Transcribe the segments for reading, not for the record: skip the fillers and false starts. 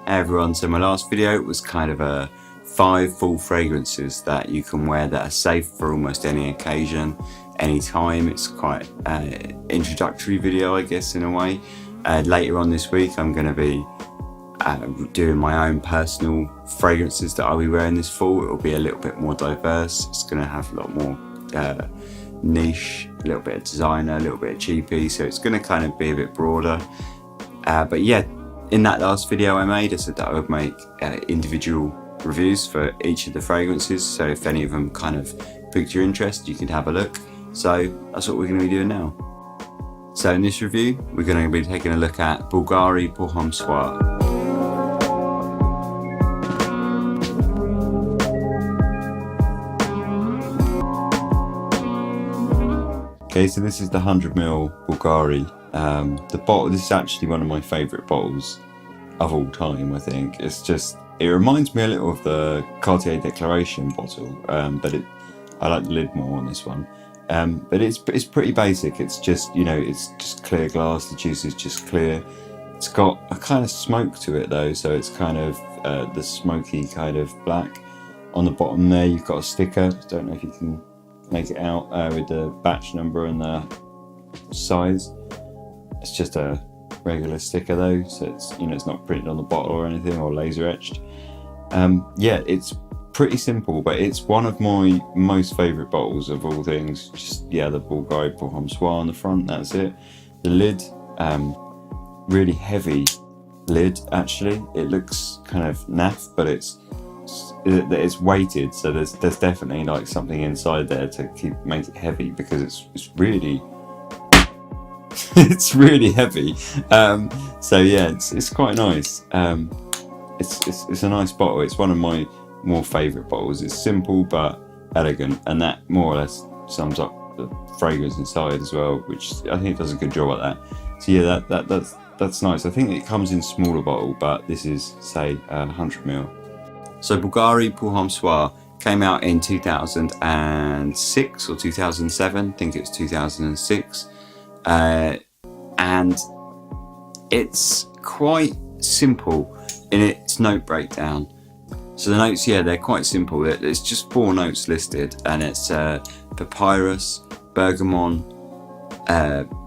Hey everyone, so my last video was kind of a 5 full fragrances that you can wear that are safe for almost any occasion, any time. It's quite an introductory video, I guess, in a way. Later on this week I'm going to be doing my own personal fragrances that I'll be wearing this fall. It will be a little bit more diverse. It's going to have a lot more niche, a little bit of designer, a little bit of cheapy, so it's going to kind of be a bit broader. But yeah, in that last video I made, I said that I would make individual reviews for each of the fragrances, so if any of them kind of piqued your interest, you can have a look. So that's what we're going to be doing now. So in this review, we're going to be taking a look at Bvlgari pour Homme Soir. Okay, so this is the 100ml Bvlgari. The bottle, this is actually one of my favourite bottles of all time, I think. It reminds me a little of the Cartier Declaration bottle, but I like the lid more on this one. But it's pretty basic. It's just, you know, it's just clear glass, the juice is just clear. It's got a kind of smoke to it though, so it's kind of the smoky kind of black. On the bottom there you've got a sticker, don't know if you can make it out, with the batch number and the size. It's just a regular sticker though, so it's, you know, it's not printed on the bottle or anything or laser etched. Yeah, it's pretty simple, but it's one of my most favourite bottles of all things. Just, yeah, the Bvlgari pour Homme Soir on the front, that's it. The lid, really heavy lid actually. It looks kind of naff, but it's weighted, so there's definitely like something inside there to make it heavy, because it's really it's really heavy. So yeah, it's quite nice. It's a nice bottle. It's one of my more favourite bottles. It's simple but elegant, and that more or less sums up the fragrance inside as well, which I think it does a good job at that. So yeah, that's nice. I think it comes in smaller bottle, but this is, say, 100ml. So Bvlgari pour Homme Soir came out in 2006 or 2007, I think it was 2006, and it's quite simple in its note breakdown. So the notes, yeah, they're quite simple. It's just 4 notes listed, and it's papyrus, bergamot,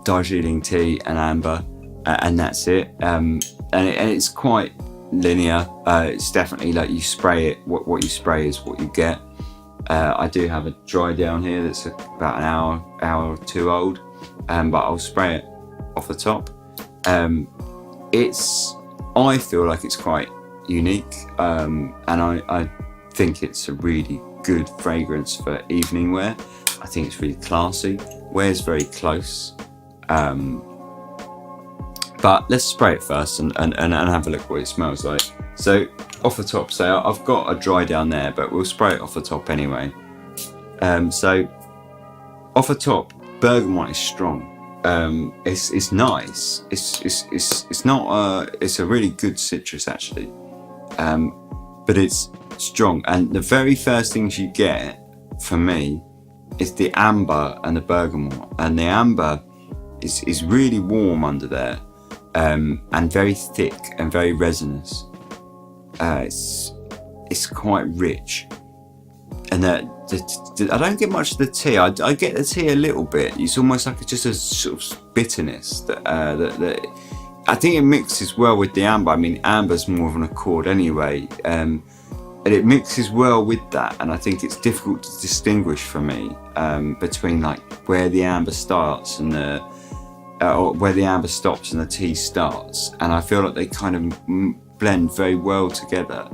Darjeeling tea and amber, and that's it. And it's quite linear. It's definitely like you spray it, what you spray is what you get. I do have a Drydown here that's about an hour or two old, but I'll spray it off the top. I feel like it's quite unique, and I think it's a really good fragrance for evening wear. I think it's really classy, wears very close. But let's spray it first and have a look what it smells like. So off the top, so I've got a Drydown there, but we'll spray it off the top anyway. So off the top, bergamot is strong. It's nice. It's not it's a really good citrus actually, but it's strong. And the very first things you get for me is the amber and the bergamot, and the amber is really warm under there. And very thick and very resinous. It's quite rich, and I don't get much of the tea. I get the tea a little bit. It's almost like just a sort of bitterness that I think it mixes well with the amber. I mean, amber's more of an accord anyway, and it mixes well with that. And I think it's difficult to distinguish for me between like where the amber starts and or where the amber stops and the tea starts, and I feel like they kind of blend very well together,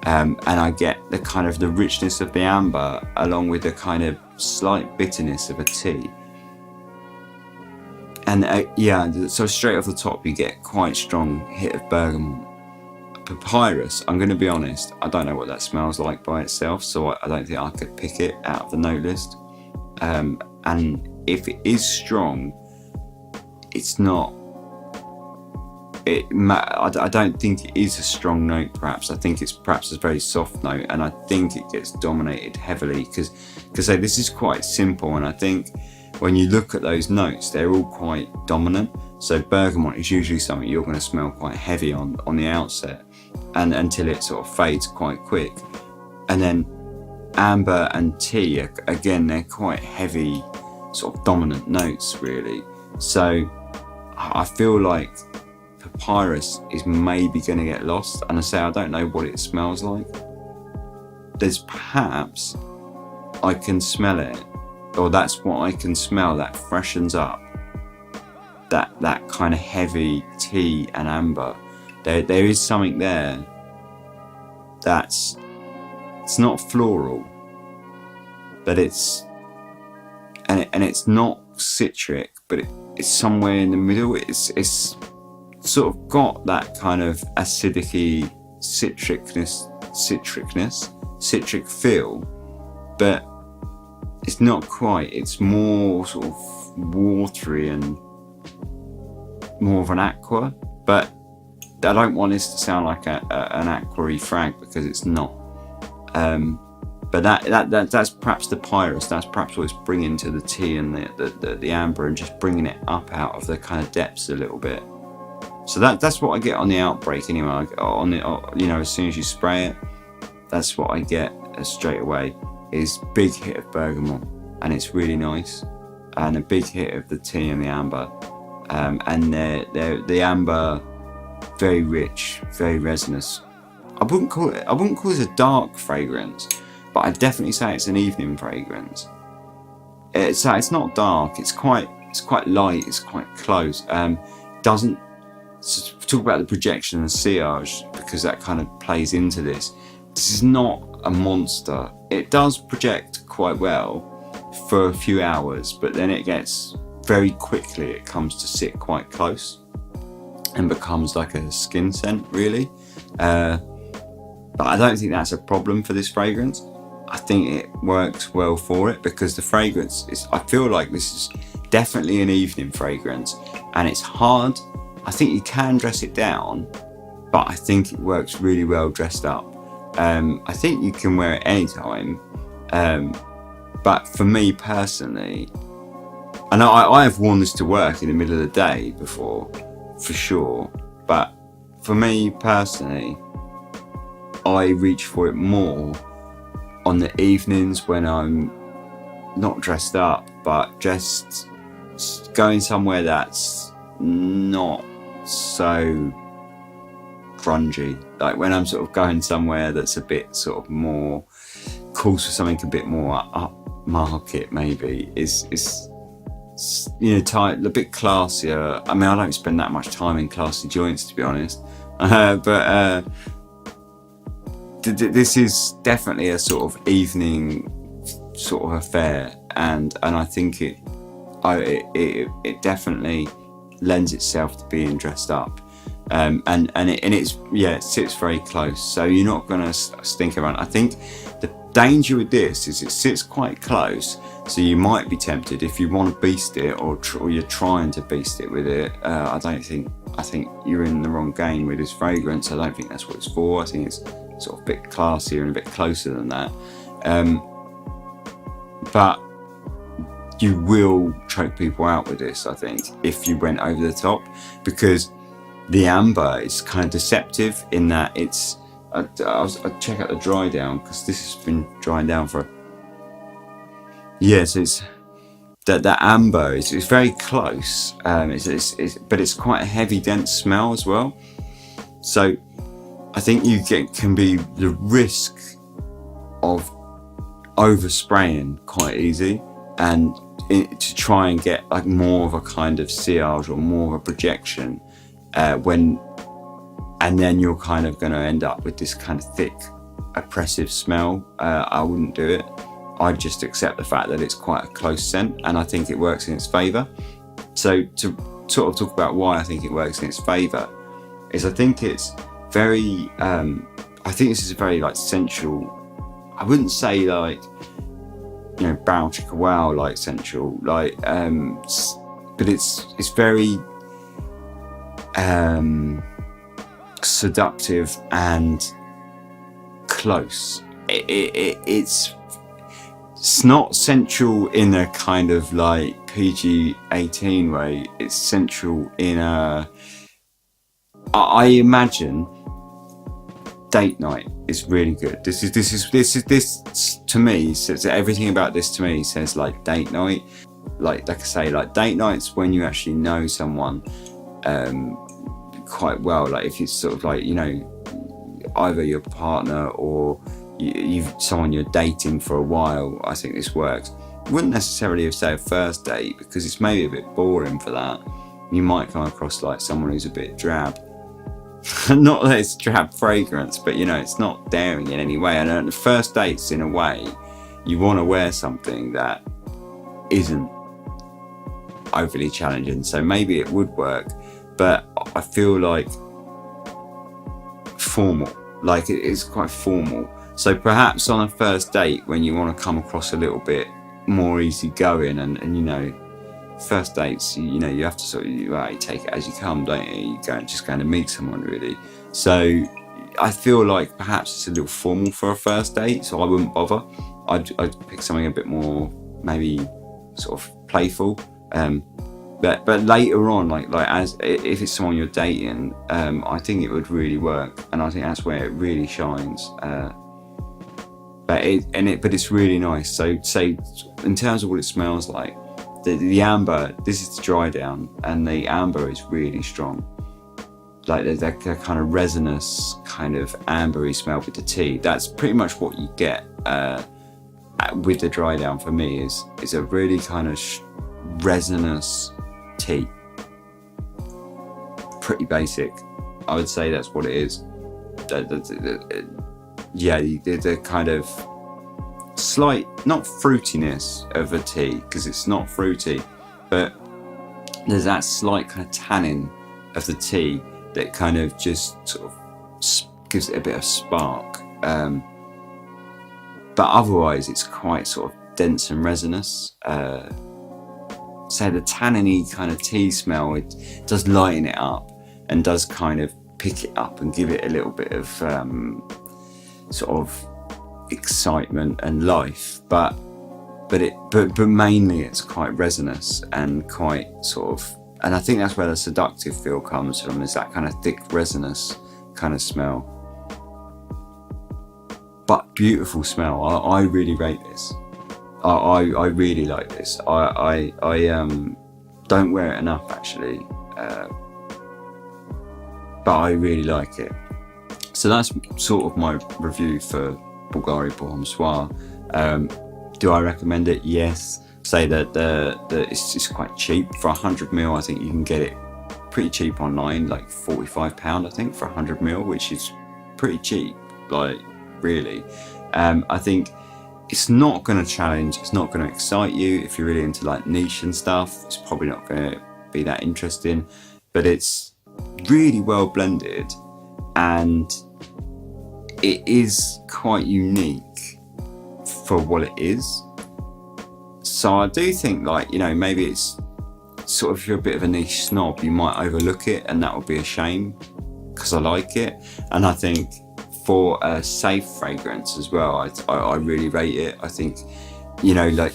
and I get the kind of the richness of the amber along with the kind of slight bitterness of a tea. And yeah, so straight off the top you get quite strong hit of bergamot. Papyrus, I'm going to be honest, I don't know what that smells like by itself, so I don't think I could pick it out of the note list. And if it is strong, it's not. I don't think it is a strong note. Perhaps I think it's perhaps a very soft note, and I think it gets dominated heavily because this is quite simple. And I think when you look at those notes, they're all quite dominant. So bergamot is usually something you're going to smell quite heavy on the outset, and until it sort of fades quite quick. And then amber and tea, again, they're quite heavy, sort of dominant notes, really. So I feel like papyrus is maybe going to get lost. And I don't know what it smells like. There's perhaps, I can smell it, or that's what I can smell, that freshens up that kind of heavy tea and amber. There is something there it's not floral, but it's not citric, but it's somewhere in the middle. It's sort of got that kind of acidic citric feel, but it's not quite. It's more sort of watery and more of an aqua, but I don't want this to sound like an aqua-y frag, because it's not. But that's perhaps the pyrus. That's perhaps what it's bringing to the tea and the amber, and just bringing it up out of the kind of depths a little bit. So that's what I get on the outbreak anyway. As soon as you spray it, that's what I get straight away. Is big hit of bergamot, and it's really nice, and a big hit of the tea and the amber, and the amber, very rich, very resinous. I wouldn't call it a dark fragrance, but I'd definitely say it's an evening fragrance. It's not dark. It's quite light. It's quite close. Doesn't talk about the projection and sillage, because that kind of plays into this. This is not a monster. It does project quite well for a few hours, but then it gets very quickly, it comes to sit quite close and becomes like a skin scent, really. But I don't think that's a problem for this fragrance. I think it works well for it, because the fragrance I feel like this is definitely an evening fragrance, and it's hard. I think you can dress it down, but I think it works really well dressed up. I think you can wear it anytime, but for me personally, I know I have worn this to work in the middle of the day before, for sure, but for me personally, I reach for it more on the evenings when I'm not dressed up, but just going somewhere that's not so grungy. Like when I'm sort of going somewhere that's a bit sort of more calls for something a bit more upmarket, maybe is tight, a bit classier. I mean, I don't spend that much time in classy joints, to be honest, but this is definitely a sort of evening sort of affair, and I think it definitely lends itself to being dressed up, and it sits very close, so you're not going to stink around. I think the danger with this is it sits quite close, so you might be tempted, if you want to beast it, or you're trying to beast it with it. I think you're in the wrong game with this fragrance. I don't think that's what it's for. I think it's sort of a bit classier and a bit closer than that, but you will choke people out with this, I think, if you went over the top, because the amber is kind of deceptive in that it's I'll check out the Drydown, because this has been drying down for so it's that amber is very close, but it's quite a heavy, dense smell as well. So I think can be the risk of overspraying quite easy, and to try and get like more of a kind of sillage or more of a projection, and then you're kind of going to end up with this kind of thick, oppressive smell. I wouldn't do it. I'd just accept the fact that it's quite a close scent, and I think it works in its favour. So to sort of talk about why I think it works in its favour is I think it's very, I think this is a very like sensual, I wouldn't say like, bow chicka wow like sensual, like, but it's very seductive and close. It's not sensual in a kind of like PG-18 way. It's sensual in I imagine date night is really good. This to me says everything about this. To me says like date night, like I say, like date nights when you actually know someone quite well. Like if it's sort of like, you know, either your partner or you've someone you're dating for a while. I think this works. Wouldn't necessarily say a first date, because it's maybe a bit boring for that. You might come across like someone who's a bit drab. Not that it's drab fragrance, but you know, it's not daring in any way. And on the first dates, in a way, you want to wear something that isn't overly challenging. So maybe it would work, but I feel like formal, like it is quite formal. So perhaps on a first date, when you want to come across a little bit more easygoing, and you know, first dates, you know, you have to sort of, you take it as you come, don't you? You're just going to meet someone, really. So I feel like perhaps it's a little formal for a first date, so I wouldn't bother. I'd pick something a bit more maybe sort of playful. But later on, like as if it's someone you're dating, I think it would really work, and I think that's where it really shines. But it's really nice. So say in terms of what it smells like, the amber, this is the Drydown, and the amber is really strong. Like that kind of resinous, kind of ambery smell with the tea. That's pretty much what you get with the Drydown for me. Is a really kind of resinous tea. Pretty basic. I would say that's what it is. The kind of slight, not fruitiness of a tea, because it's not fruity, but there's that slight kind of tannin of the tea that kind of just sort of gives it a bit of spark. But otherwise it's quite sort of dense and resinous. So the tanniny kind of tea smell, it does lighten it up and does kind of pick it up and give it a little bit of sort of excitement and life, but mainly it's quite resinous and quite sort of, and I think that's where the seductive feel comes from, is that kind of thick resinous kind of smell. But beautiful smell. I really rate this. I really like this. I don't wear it enough actually, but I really like it. So that's sort of my review for Bvlgari pour Homme Soir. Do I recommend it? Yes. Say that it's quite cheap for 100ml. I think you can get it pretty cheap online, like £45 I think for 100ml, which is pretty cheap, like really. I think it's not going to challenge, it's not going to excite you. If you're really into like niche and stuff, it's probably not going to be that interesting, but it's really well blended and it is quite unique for what it is. So I do think, like, you know, maybe it's sort of, if you're a bit of a niche snob, you might overlook it, and that would be a shame, because I like it. And I think for a safe fragrance as well, I really rate it. I think, you know, like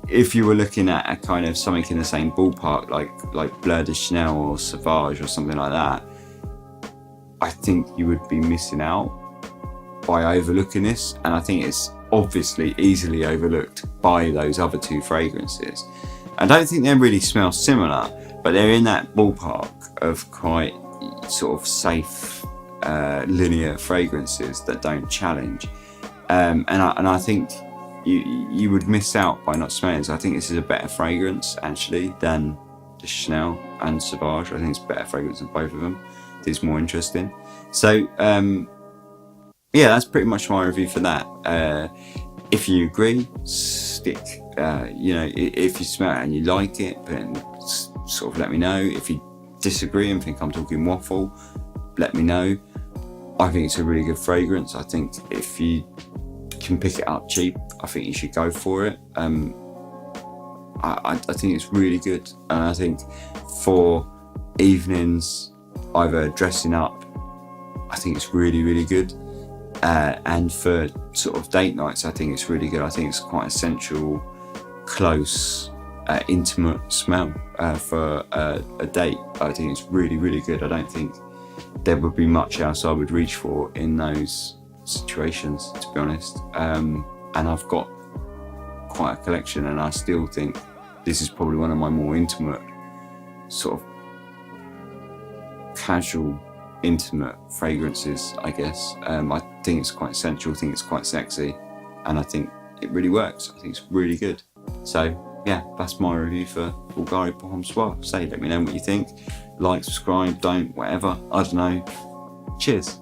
if you were looking at a kind of something in the same ballpark, like Bleu de Chanel or Sauvage or something like that, I think you would be missing out by overlooking this. And I think it's obviously easily overlooked by those other two fragrances. I don't think they really smell similar, but they're in that ballpark of quite sort of safe, linear fragrances that don't challenge. And I think you would miss out by not smelling. So I think this is a better fragrance actually than the Chanel and Sauvage. I think it's a better fragrance than both of them. It's more interesting. So yeah, that's pretty much my review for that. If you agree, stick. You know, if you smell it and you like it, then sort of let me know. If you disagree and think I'm talking waffle, let me know. I think it's a really good fragrance. I think if you can pick it up cheap, I think you should go for it. I think it's really good, and I think for evenings, either dressing up, I think it's really, really good. And for sort of date nights, I think it's really good. I think it's quite a sensual, close intimate smell for a date. I think it's really, really good. I don't think there would be much else I would reach for in those situations, to be honest. And I've got quite a collection, and I still think this is probably one of my more intimate, sort of casual, intimate fragrances, I guess. I think it's quite sensual, I think it's quite sexy, and I think it really works. I think it's really good. So yeah, that's my review for Bvlgari by Homme Soir. Let me know what you think. Like, subscribe, don't, whatever. I don't know. Cheers.